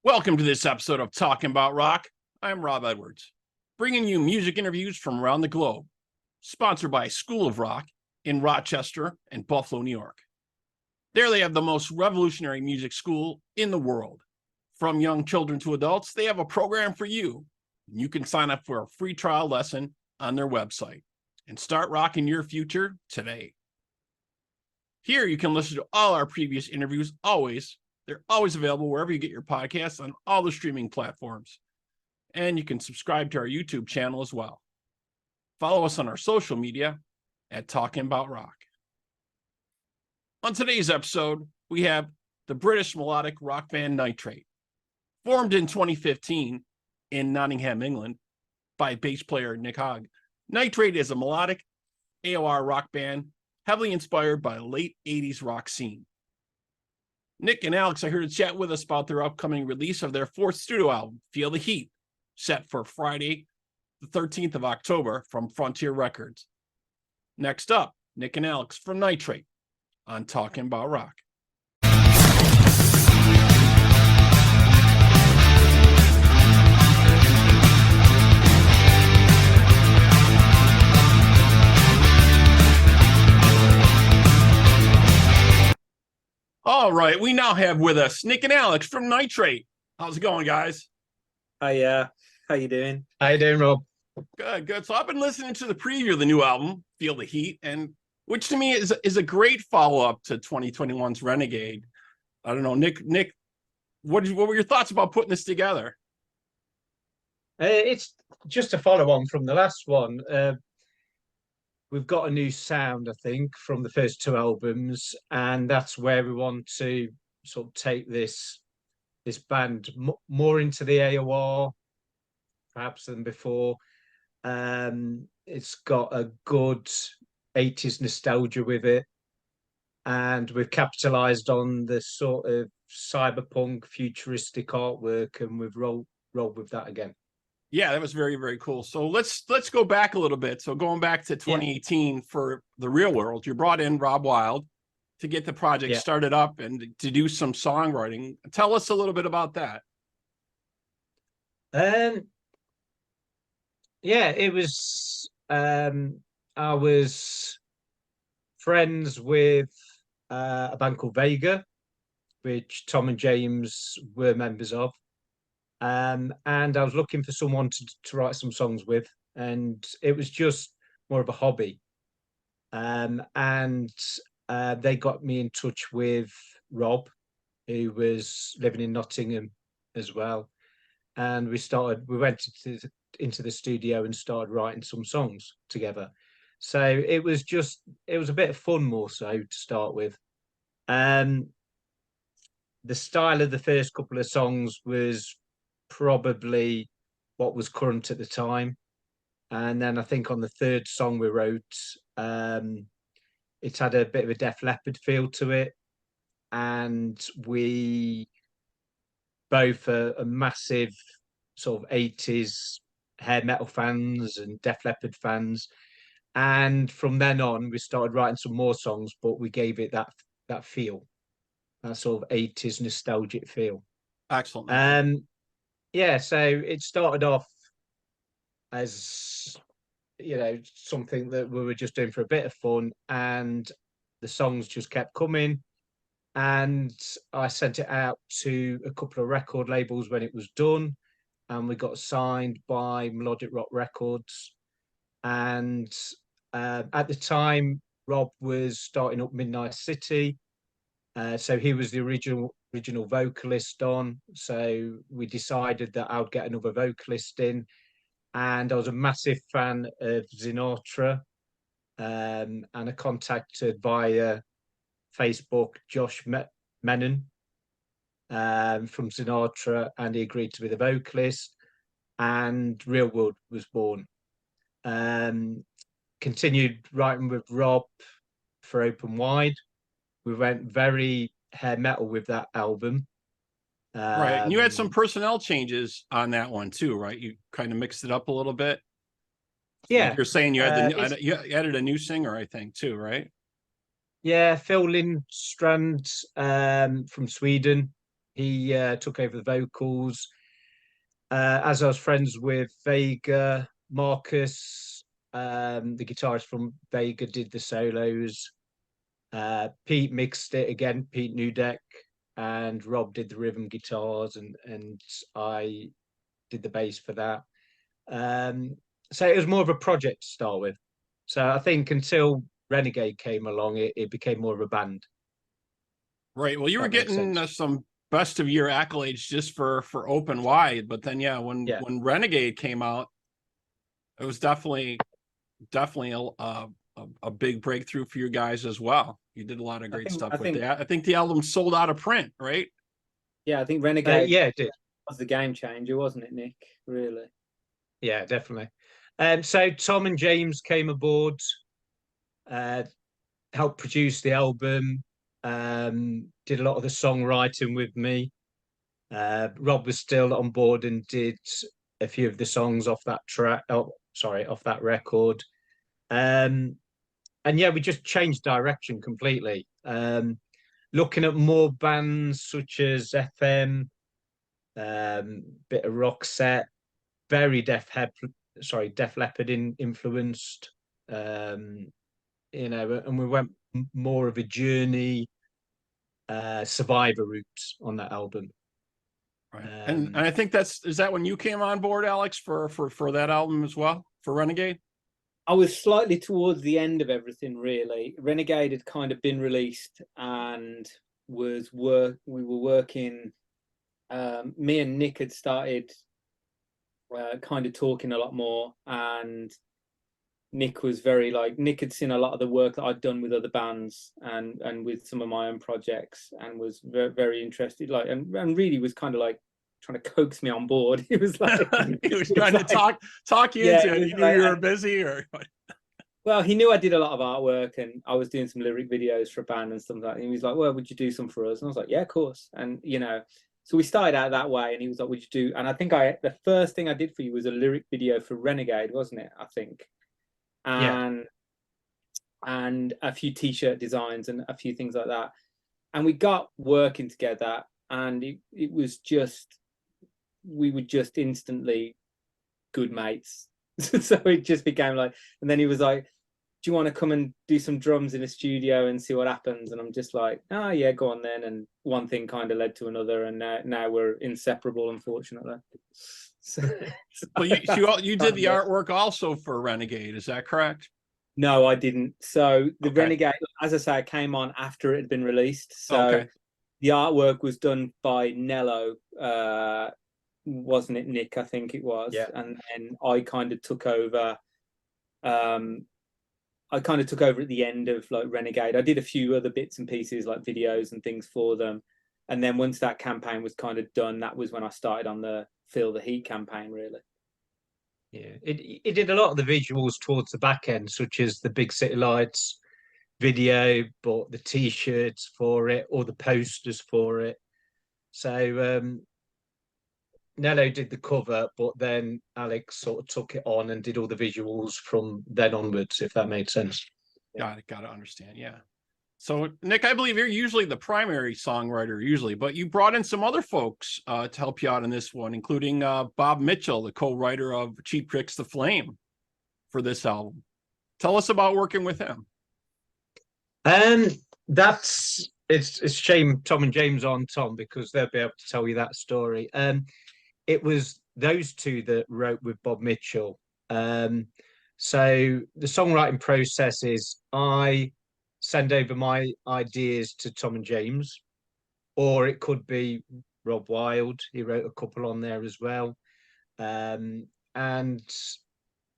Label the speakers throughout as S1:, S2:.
S1: Welcome to this episode of Talking About Rock. I'm Rob Edwards, bringing you music interviews from around the globe, sponsored by School of Rock in Rochester and Buffalo, New York. There they have the most revolutionary music school in the world. From young children to adults, they have a program for you. You can sign up for a free trial lesson on their website and start rocking your future today. Here you can listen to all our previous interviews always. They're always available wherever you get your podcasts on all the streaming platforms. And you can subscribe to our YouTube channel as well. Follow us on our social media at Talking About Rock. On today's episode, we have the British melodic rock band NITRATE. Formed in 2015 in Nottingham, England, by bass player Nick Hogg. NITRATE is a melodic AOR rock band heavily inspired by the late 80s rock scene. Nick and Alex are here to chat with us about their upcoming release of their fourth studio album, Feel the Heat, set for Friday, the 13th of October from Frontier Records. Next up, Nick and Alex from NITRATE on Talking About Rock. All right, we now have with us Nick and Alex from NITRATE. How's it going, guys?
S2: Hi, how you doing?
S3: How you doing, Rob?
S1: Good. So I've been listening to the preview of the new album, Feel the Heat, and which to me is a great follow-up to 2021's Renegade. I don't know, Nick, what were your thoughts about putting this together?
S3: It's just a follow-on from the last one. We've got a new sound, I think, from the first two albums, and that's where we want to sort of take this band more into the AOR, perhaps than before. It's got a good 80s nostalgia with it, and we've capitalized on the sort of cyberpunk futuristic artwork, and we've rolled with that again.
S1: Yeah, that was very, very cool. So let's go back a little bit. So going back to 2018 for The Real World, you brought in Rob Wild to get the project started up and to do some songwriting. Tell us a little bit about that.
S3: It was I was friends with a band called Vega, which Tom and James were members of. And I was looking for someone to write some songs with, and it was just more of a hobby. And they got me in touch with Rob, who was living in Nottingham as well. And we went into the studio and started writing some songs together. So it was a bit of fun more so to start with. The style of the first couple of songs was probably what was current at the time, and then I think on the third song we wrote, it had a bit of a Def Leppard feel to it, and we both are massive sort of 80s hair metal fans and Def Leppard fans, and from then on we started writing some more songs, but we gave it that feel, that sort of 80s nostalgic feel.
S1: Excellent.
S3: So it started off as, something that we were just doing for a bit of fun, and the songs just kept coming. And I sent it out to a couple of record labels when it was done, and we got signed by Melodic Rock Records. And at the time, Rob was starting up Midnight City, so he was the original vocalist on. So we decided that I would get another vocalist in, and I was a massive fan of Sinatra, and I contacted via Facebook Josh Menon from Sinatra, and he agreed to be the vocalist, and Real World was born. Continued writing with Rob for Open Wide. We went very hair metal with that album.
S1: Right. And you had some personnel changes on that one too, right? You kind of mixed it up a little bit.
S3: Yeah.
S1: Like you're saying you had you added a new singer, I think, too, right?
S3: Yeah, Phil Lindstrand from Sweden. He took over the vocals. As I was friends with Vega, Marcus, the guitarist from Vega, did the solos. Pete mixed it again, Pete Newdeck, and Rob did the rhythm guitars, and I did the bass for that. So it was more of a project to start with. So I think until Renegade came along, it became more of a band.
S1: Right. Well, you were
S3: That makes
S1: getting
S3: sense.
S1: some best of year accolades just for Open Wide, but then when Renegade came out, it was definitely a big breakthrough for you guys as well. You did a lot of great stuff with that. I think the album sold out of print, right?
S2: Yeah, I think Renegade
S3: Yeah, it did.
S2: was the game changer, wasn't it, Nick? Really?
S3: Yeah, definitely. So Tom and James came aboard, helped produce the album, did a lot of the songwriting with me. Rob was still on board and did a few of the songs off that track. Oh, sorry, off that record. And yeah, we just changed direction completely. Looking at more bands such as FM, bit of rock set, very Def Leppard influenced. You know, and we went more of a Journey, Survivor route on that album.
S1: Right. And I think is that when you came on board, Alex, for that album as well, for Renegade?
S2: I was slightly towards the end of everything, really. Renegade had kind of been released and we were working. Me and Nick had started kind of talking a lot more, and Nick was Nick had seen a lot of the work that I'd done with other bands and with some of my own projects, and was very, very interested, and really was kind of like trying to coax me on board. He was like,
S1: he was trying to talk you into it. He knew you were busy, or
S2: well, he knew I did a lot of artwork and I was doing some lyric videos for a band and stuff like that. And he was like, well, would you do some for us? And I was like, yeah, of course. And so we started out that way, and he was like, would you do? And I think the first thing I did for you was a lyric video for Renegade, wasn't it? I think. And a few t-shirt designs and a few things like that. And we got working together, and it was just, we were just instantly good mates. So it just became like, and then he was like, do you want to come and do some drums in a studio and see what happens? And I'm just like, oh yeah, go on then. And one thing kind of led to another, and now we're inseparable, unfortunately. So
S1: well, you did the artwork also for Renegade, is that correct?
S2: No, I didn't. So the Renegade, as I say, came on after it had been released. So the artwork was done by Nello, wasn't it, Nick? I think it was.
S3: Yeah.
S2: And then I kind of took over. I kind of took over at the end of Renegade. I did a few other bits and pieces, like videos and things for them. And then once that campaign was kind of done, that was when I started on the Feel the Heat campaign, really.
S3: Yeah, it did a lot of the visuals towards the back end, such as the Big City Lights video, bought the t-shirts for it, or the posters for it. So Nello did the cover, but then Alex sort of took it on and did all the visuals from then onwards, if that made sense.
S1: Got to understand, yeah. So, Nick, I believe you're usually the primary songwriter, but you brought in some other folks to help you out in this one, including Bob Mitchell, the co-writer of Cheap Tricks the Flame for this album. Tell us about working with him.
S3: It's a shame Tom and James aren't Tom, because they'll be able to tell you that story. It was those two that wrote with Bob Mitchell. So the songwriting process is I send over my ideas to Tom and James, or it could be Rob Wild. He wrote a couple on there as well. And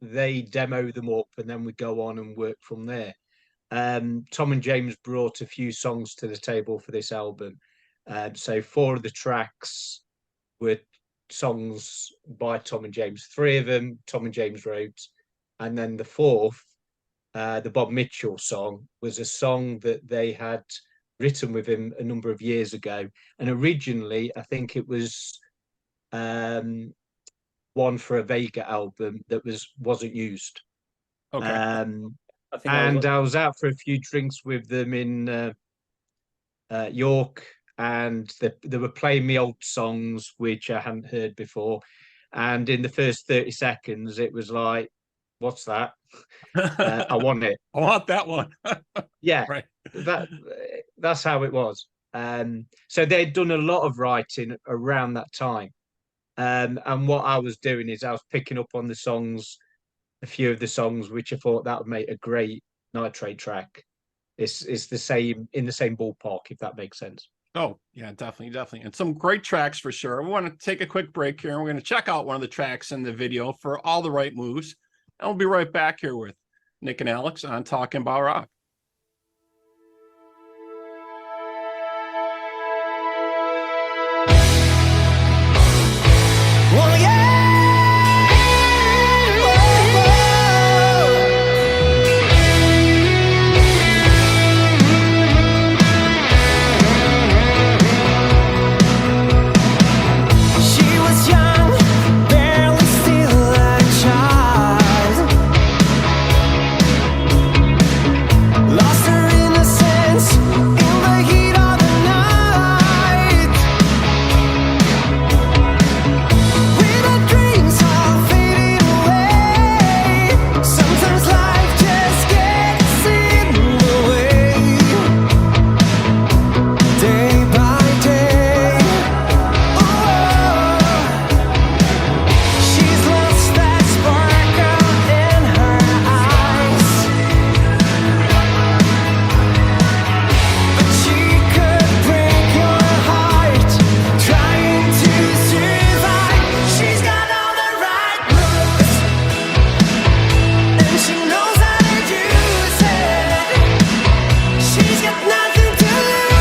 S3: they demo them up, and then we go on and work from there. Tom and James brought a few songs to the table for this album. So 4 of the tracks were songs by Tom and James. 3 of them Tom and James wrote, and then the 4th, the Bob Mitchell song, was a song that they had written with him a number of years ago. And originally, I think it was one for a Vega album that wasn't used. I was out for a few drinks with them in York, and they were playing me old songs which I hadn't heard before. And in the first 30 seconds, it was like, what's that? I want it.
S1: I want that one.
S3: Yeah,
S1: Right.
S3: that's how it was. So they'd done a lot of writing around that time. And what I was doing is I was picking up on the songs, a few of the songs, which I thought that would make a great NITRATE track. It's the same, in the same ballpark, if that makes sense.
S1: Oh, yeah, definitely. And some great tracks for sure. We want to take a quick break here, and we're going to check out one of the tracks in the video for All the Right Moves. And we'll be right back here with Nick and Alex on Talking About Rock.
S4: Well, yeah. She was young, barely still a child. Lost her innocence in the heat of the night. With her dreams all fading away, sometimes life just gets in the way. Day by day, oh, she's lost that sparkle in her eyes. But she could break your heart, trying to survive. She's got all the right moves, and she knows how to use it. She's got nothing to lose.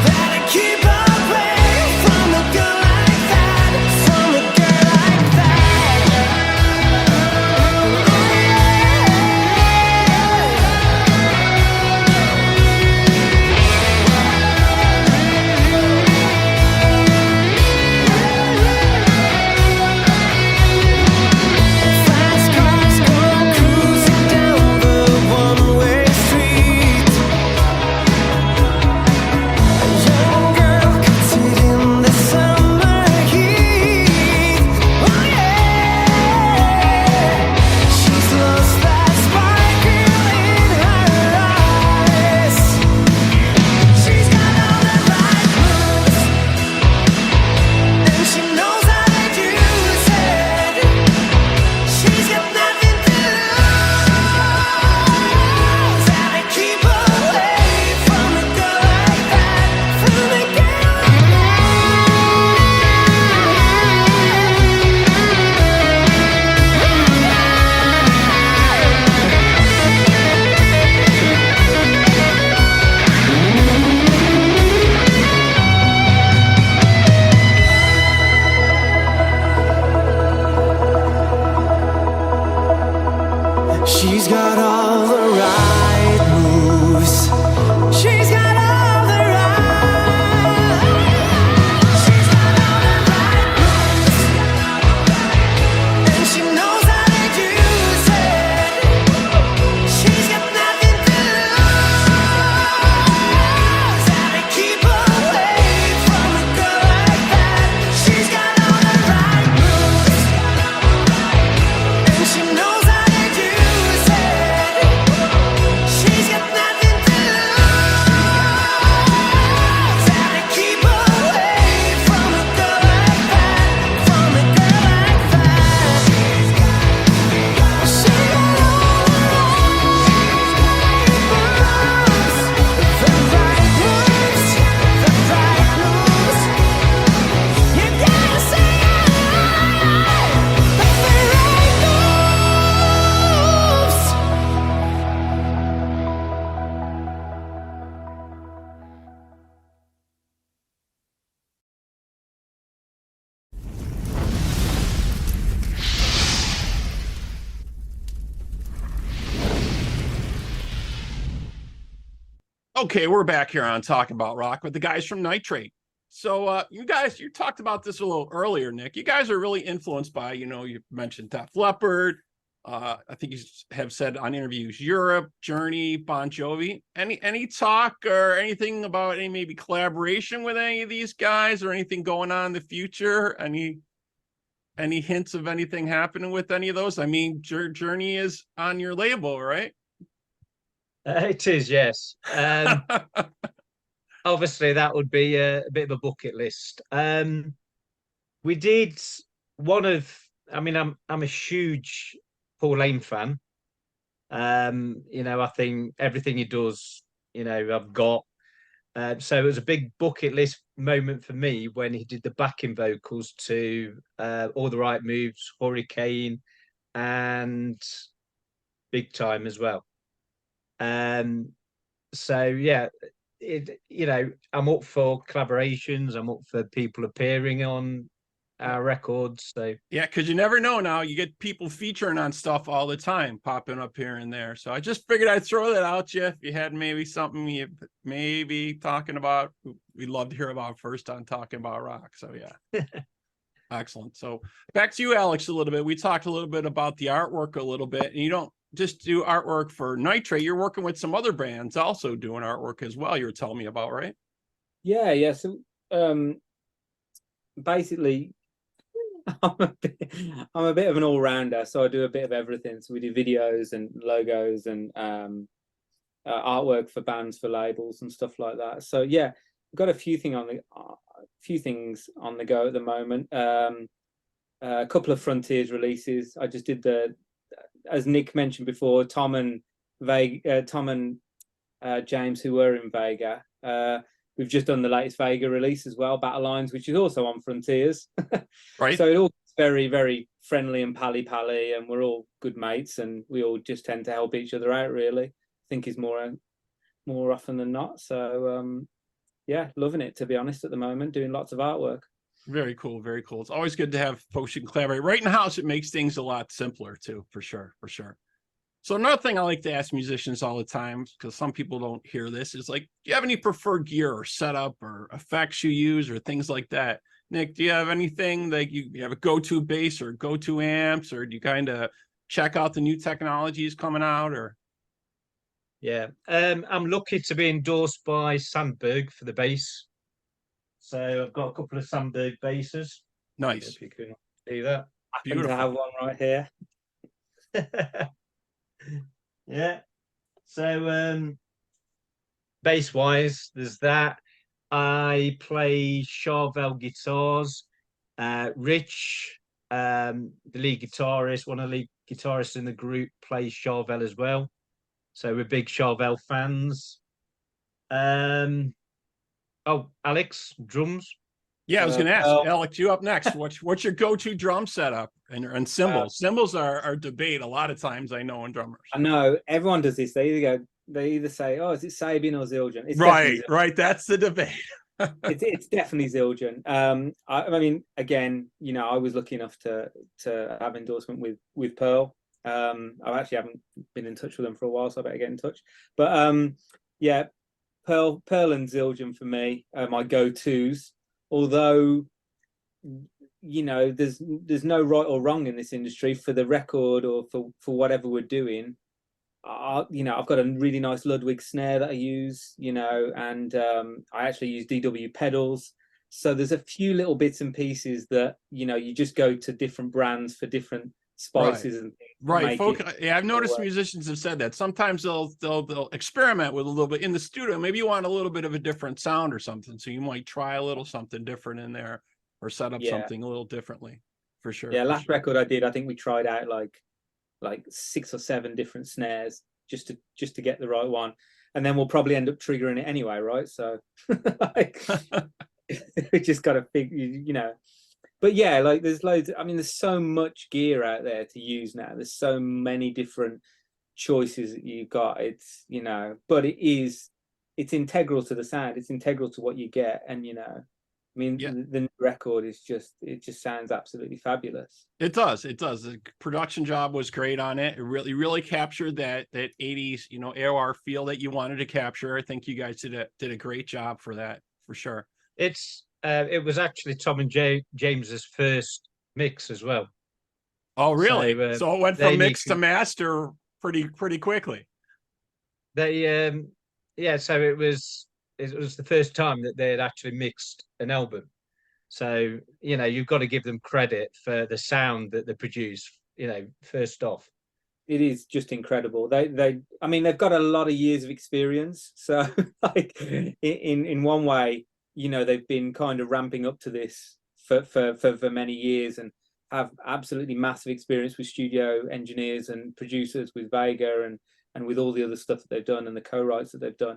S4: Better keep away from a girl like that, from a girl like Fast cars go cruising down the one-way street. A young girl could sit in the summer heat. Oh yeah, she's lost that sparkle in her eyes. She's got all the right moves, and she knows how to use it. She's got nothing to lose. Gotta keep away from a girl like that, from a girl like She's got all the right moves. She's got all the right. She's got all the right moves, and she knows how to use it. She's got nothing to lose. Gotta keep away from a girl like that. She's got all the right moves, and she knows how to use it. She's got nothing to lose. Gotta keep away from a girl like that, from a girl like that. She's got all the right moves, the right moves. You gotta say the right moves.
S1: Okay, we're back here on Talking About Rock with the guys from NITRATE. So you guys, you talked about this a little earlier, Nick. You guys are really influenced by, you know, you mentioned Def Leppard, I think you have said on interviews, Europe, Journey, Bon Jovi. Any talk or anything about any maybe collaboration with any of these guys or anything going on in the future? Any hints of anything happening with any of those? I mean, Journey is on your label, right?
S3: It is, yes. Obviously, that would be a bit of a bucket list. We did one of. I mean, I'm a huge Paul Lane fan. I think everything he does, I've got. So it was a big bucket list moment for me when he did the backing vocals to All the Right Moves, Hurricane, and Big Time as well. So yeah, I'm up for collaborations. I'm up for people appearing on our records. So
S1: yeah, because you never know now. You get people featuring on stuff all the time, popping up here and there. So I just figured I'd throw that out, Jeff. If you had maybe something you maybe talking about, we'd love to hear about first on Talking About Rock. So yeah. Excellent. So back to you, Alex, a little bit. We talked a little bit about the artwork a little bit, and you don't just do artwork for NITRATE. You're working with some other bands also doing artwork as well. You were telling me about, right?
S2: Yeah. So basically, I'm a bit of an all-rounder, so I do a bit of everything. So we do videos and logos and artwork for bands, for labels and stuff like that. So yeah, I've got a few things on the go at the moment. A couple of Frontiers releases. I just did as Nick mentioned before, Tom and James, who were in Vega. We've just done the latest Vega release as well, Battle Lines, which is also on Frontiers.
S1: Right.
S2: So it all very, very friendly and pally, and we're all good mates, and we all just tend to help each other out, really. I think is more often than not. So yeah, loving it, to be honest, at the moment, doing lots of artwork.
S1: Very cool. Very cool. It's always good to have folks you can collaborate. Right in the house, it makes things a lot simpler too, for sure. So another thing I like to ask musicians all the time, because some people don't hear this, is like, do you have any preferred gear or setup or effects you use or things like that? Nick, do you have anything like you have a go-to bass or go-to amps, or do you kind of check out the new technologies coming out? Or
S3: yeah, I'm lucky to be endorsed by Sandberg for the bass. So I've got a couple of Sandberg basses.
S1: nice.
S3: If you can see that.
S2: I happen to have one right here.
S3: Yeah. So bass wise, there's that. I play Charvel guitars. Rich, the lead guitarist, one of the lead guitarists in the group, plays Charvel as well. So we're big Charvel fans. Oh, Alex, drums.
S1: Yeah, I was going to ask Alex, you up next. What's your go-to drum setup and cymbals? Cymbals are debate a lot of times, I know, in drummers.
S2: I know everyone does this. They either say, "Oh, is it Sabian or Zildjian?" It's
S1: Right. That's the debate.
S2: it's definitely Zildjian. I mean, again, I was lucky enough to have endorsement with Pearl. I actually haven't been in touch with them for a while, so I better get in touch. But yeah, Pearl and Zildjian for me are my go-tos. Although, there's no right or wrong in this industry for the record or for whatever we're doing. I've got a really nice Ludwig snare that I use, and I actually use DW pedals. So there's a few little bits and pieces that, you just go to different brands for different spices and things.
S1: Right. Yeah, I've noticed musicians have said that. Sometimes they'll experiment with a little bit in the studio. Maybe you want a little bit of a different sound or something. So you might try a little something different in there or set up something a little differently, for sure.
S2: Yeah, last record I did, I think we tried out like 6 or 7 different snares just to get the right one. And then we'll probably end up triggering it anyway, right? So we just got to figure, But yeah, like there's loads. I mean, there's so much gear out there to use now. There's so many different choices that you've got. It's but it's integral to the sound. It's integral to what you get. And I mean, the new record is it just sounds absolutely fabulous.
S1: It does. The production job was great on it. It really captured that 80s AOR feel that you wanted to capture. I think you guys did a great job for that, for sure.
S3: It was actually Tom and James's first mix as well.
S1: Oh, really?
S3: So,
S1: So it went
S3: they
S1: from
S3: need
S1: mix to master pretty quickly.
S3: They yeah, so it was the first time that they had actually mixed an album. So, you've got to give them credit for the sound that they produce, first off.
S2: It is just incredible. I mean, they've got a lot of years of experience. So, like, in one way, they've been kind of ramping up to this for many years, and have absolutely massive experience with studio engineers and producers, with Vega and with all the other stuff that they've done, and the co-writes that they've done.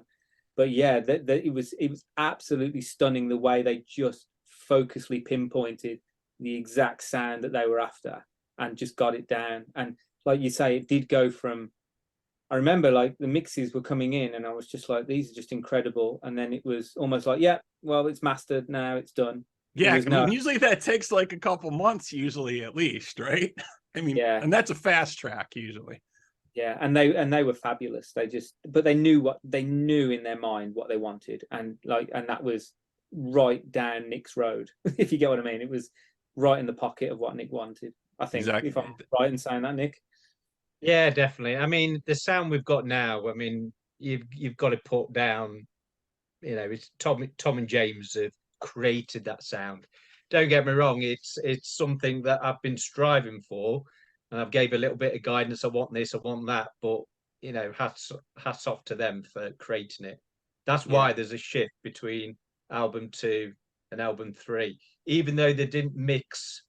S2: But yeah, it was absolutely stunning the way they just focusly pinpointed the exact sound that they were after and just got it down. And like you say, it did go from, I remember like the mixes were coming in and I was just like, these are just incredible. And then it was almost like, yeah, well, it's mastered now, it's done.
S1: Yeah, I mean, usually that takes like a couple months, usually at least, right? I mean,
S2: yeah,
S1: and that's a fast track usually.
S2: Yeah, and they were fabulous. But they knew in their mind what they wanted, and that was right down Nick's road, if you get what I mean. It was right in the pocket of what Nick wanted. I think,
S1: exactly.
S2: If I'm right in saying that, Nick.
S3: Yeah, definitely. I mean, the sound we've got now, I mean, you've got to put down, it's Tom and James have created that sound. Don't get me wrong, it's something that I've been striving for, and I've gave a little bit of guidance. I want this, I want that, but hats off to them for creating it. That's why there's a shift between album 2 and album 3. Even though they didn't mix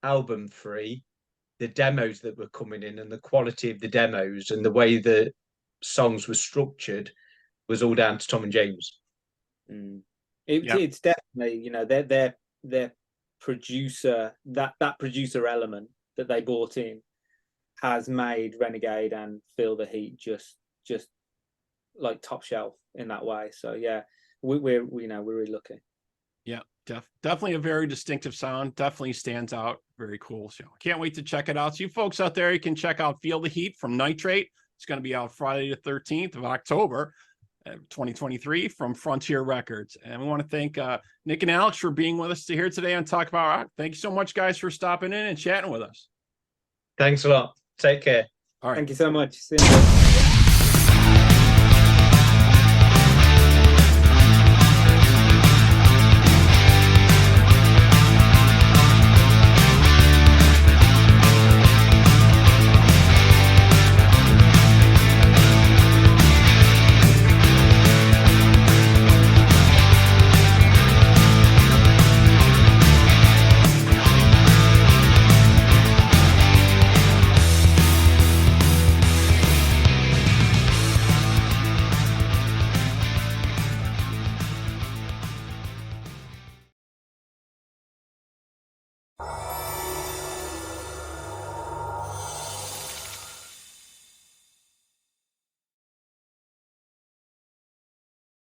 S3: album 3, the demos that were coming in and the quality of the demos and the way the songs were structured was all down to Tom and James.
S2: It's definitely, their producer, that producer element that they brought in has made Renegade and Feel the Heat just like top shelf in that way. So yeah, we're really lucky.
S1: Yeah, definitely a very distinctive sound. Definitely stands out. Very cool. So can't wait to check it out. So you folks out there, you can check out Feel the Heat from NITRATE. It's going to be out Friday the 13th of October, 2023 from Frontier Records. And we want to thank Nick and Alex for being with us here today on Talk About Rock. Thank you so much, guys, for stopping in and chatting with us.
S3: Thanks a lot. Take care.
S2: All right. Thank you so much. See you.